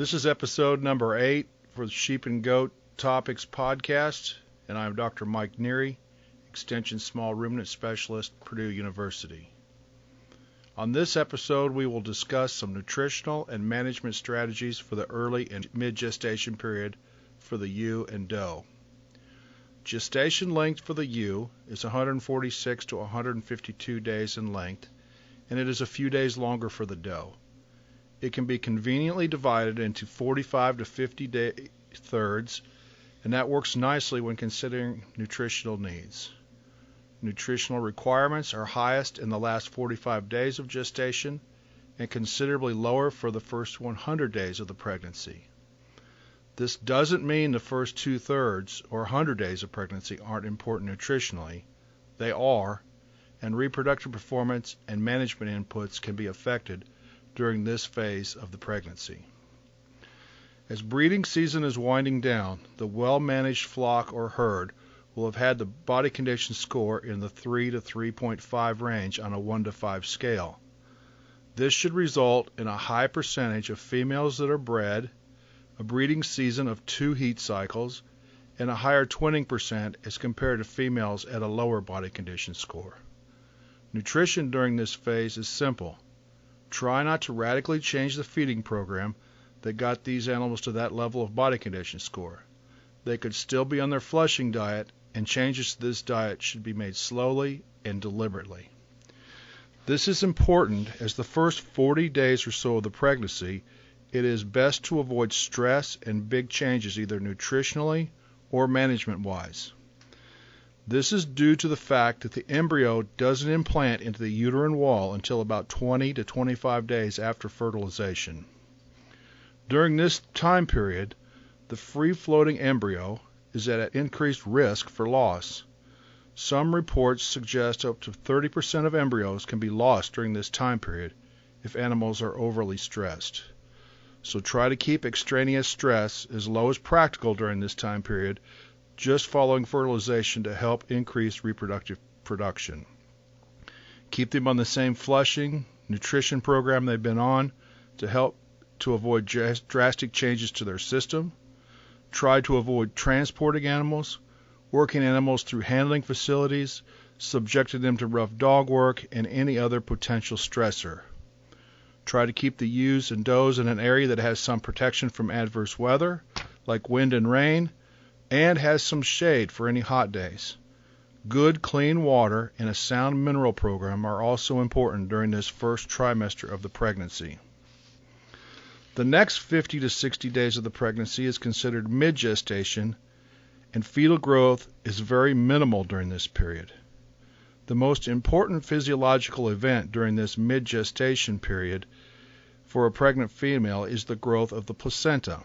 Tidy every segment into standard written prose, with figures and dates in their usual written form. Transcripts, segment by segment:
This is episode number 8 for the Sheep and Goat Topics podcast, and I'm Dr. Mike Neary, Extension Small Ruminant Specialist, Purdue University. On this episode, we will discuss some nutritional and management strategies for the early and mid-gestation period for the ewe and doe. Gestation length for the ewe is 146 to 152 days in length, and it is a few days longer for the doe. It can be conveniently divided into 45 to 50 day thirds, and that works nicely when considering nutritional needs. Nutritional requirements are highest in the last 45 days of gestation and considerably lower for the first 100 days of the pregnancy. This doesn't mean the first 2/3 or 100 days of pregnancy aren't important nutritionally. They are, and reproductive performance and management inputs can be affected during this phase of the pregnancy. As breeding season is winding down, the well-managed flock or herd will have had the body condition score in the 3 to 3.5 range on a 1 to 5 scale. This should result in a high percentage of females that are bred, a breeding season of 2 heat cycles, and a higher twinning percent as compared to females at a lower body condition score. Nutrition during this phase is simple. Try not to radically change the feeding program that got these animals to that level of body condition score. They could still be on their flushing diet, and changes to this diet should be made slowly and deliberately. This is important as the first 40 days or so of the pregnancy, it is best to avoid stress and big changes either nutritionally or management-wise. This is due to the fact that the embryo doesn't implant into the uterine wall until about 20 to 25 days after fertilization. During this time period, the free-floating embryo is at an increased risk for loss. Some reports suggest up to 30% of embryos can be lost during this time period if animals are overly stressed. So try to keep extraneous stress as low as practical during this time period, just following fertilization to help increase reproductive production. Keep them on the same flushing, nutrition program they've been on to help to avoid drastic changes to their system. Try to avoid transporting animals, working animals through handling facilities, subjecting them to rough dog work, and any other potential stressor. Try to keep the ewes and does in an area that has some protection from adverse weather, like wind and rain, and has some shade for any hot days. Good, clean water and a sound mineral program are also important during this first trimester of the pregnancy. The next 50 to 60 days of the pregnancy is considered mid-gestation, and fetal growth is very minimal during this period. The most important physiological event during this mid-gestation period for a pregnant female is the growth of the placenta.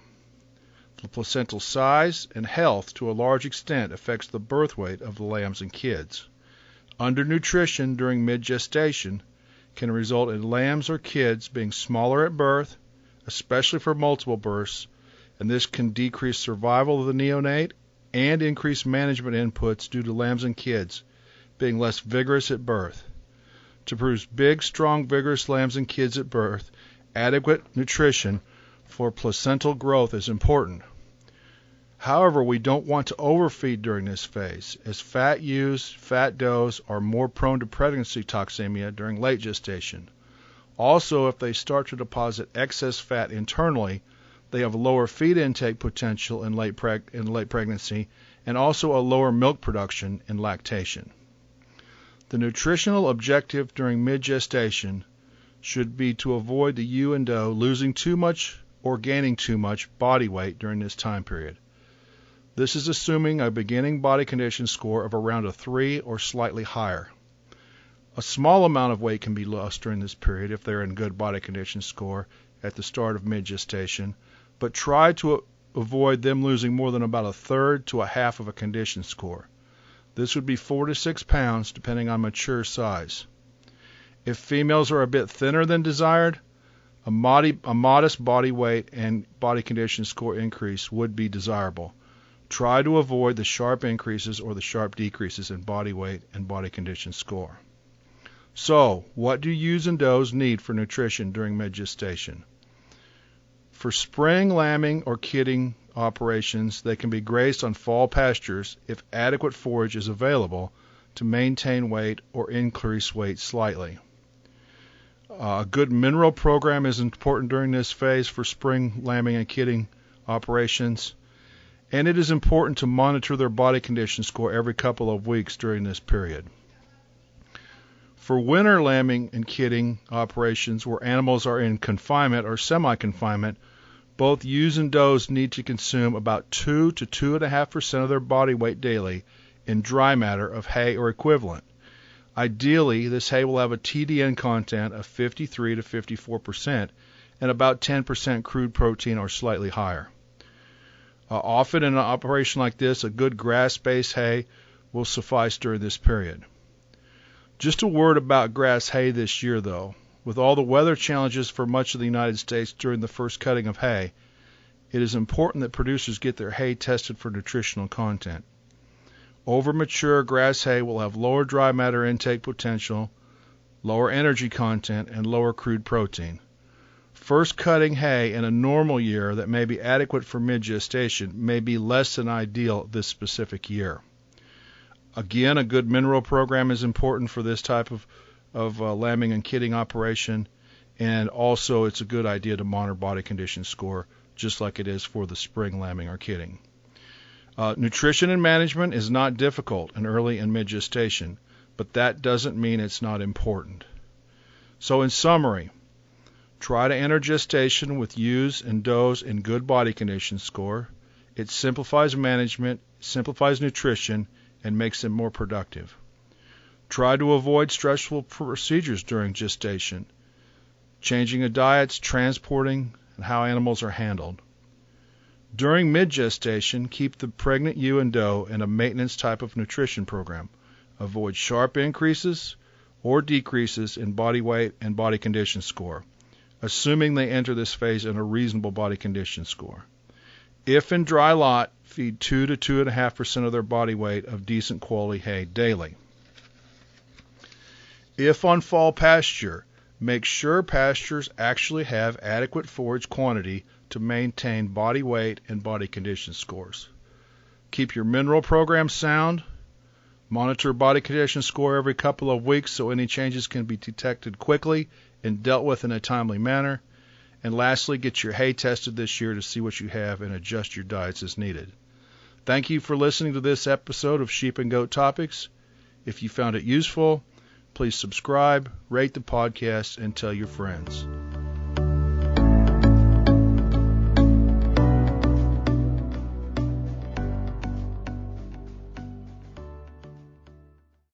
The placental size and health to a large extent affects the birth weight of the lambs and kids. Undernutrition during mid-gestation can result in lambs or kids being smaller at birth, especially for multiple births, and this can decrease survival of the neonate and increase management inputs due to lambs and kids being less vigorous at birth. To produce big, strong, vigorous lambs and kids at birth, adequate nutrition for placental growth is important. However, we don't want to overfeed during this phase, as fat ewes, fat does are more prone to pregnancy toxemia during late gestation. Also, if they start to deposit excess fat internally, they have lower feed intake potential in late pregnancy and also a lower milk production in lactation. The nutritional objective during mid-gestation should be to avoid the ewe and doe losing too much or gaining too much body weight during this time period. This is assuming a beginning body condition score of around a 3 or slightly higher. A small amount of weight can be lost during this period if they're in good body condition score at the start of mid-gestation, but try to avoid them losing more than about a third to a half of a condition score. This would be 4 to 6 pounds depending on mature size. If females are a bit thinner than desired, a modest body weight and body condition score increase would be desirable. Try to avoid the sharp increases or the sharp decreases in body weight and body condition score. So, what do ewes and does need for nutrition during mid-gestation? For spring lambing or kidding operations, they can be grazed on fall pastures if adequate forage is available to maintain weight or increase weight slightly. A good mineral program is important during this phase for spring lambing and kidding operations, and it is important to monitor their body condition score every couple of weeks during this period. For winter lambing and kidding operations where animals are in confinement or semi-confinement, both ewes and does need to consume about 2 to 2.5% of their body weight daily in dry matter of hay or equivalent. Ideally, this hay will have a TDN content of 53 to 54% and about 10% crude protein or slightly higher. Often in an operation like this, a good grass-based hay will suffice during this period. Just a word about grass hay this year, though. With all the weather challenges for much of the United States during the first cutting of hay, it is important that producers get their hay tested for nutritional content. Over-mature grass hay will have lower dry matter intake potential, lower energy content, and lower crude protein. First cutting hay in a normal year that may be adequate for mid-gestation may be less than ideal this specific year. Again, a good mineral program is important for this type of lambing and kidding operation, and also it's a good idea to monitor body condition score just like it is for the spring lambing or kidding. Nutrition and management is not difficult in early and mid-gestation, but that doesn't mean it's not important. So in summary, try to enter gestation with ewes and does in good body condition score. It simplifies management, simplifies nutrition, and makes them more productive. Try to avoid stressful procedures during gestation, changing of diets, transporting, and how animals are handled. During mid-gestation, keep the pregnant ewe and doe in a maintenance type of nutrition program. Avoid sharp increases or decreases in body weight and body condition score, assuming they enter this phase in a reasonable body condition score. If in dry lot, feed 2 to 2.5% of their body weight of decent quality hay daily. If on fall pasture, make sure pastures actually have adequate forage quantity to maintain body weight and body condition scores. Keep your mineral program sound. Monitor body condition score every couple of weeks so any changes can be detected quickly and dealt with in a timely manner. And lastly, get your hay tested this year to see what you have and adjust your diets as needed. Thank you for listening to this episode of Sheep and Goat Topics. If you found it useful, please subscribe, rate the podcast, and tell your friends.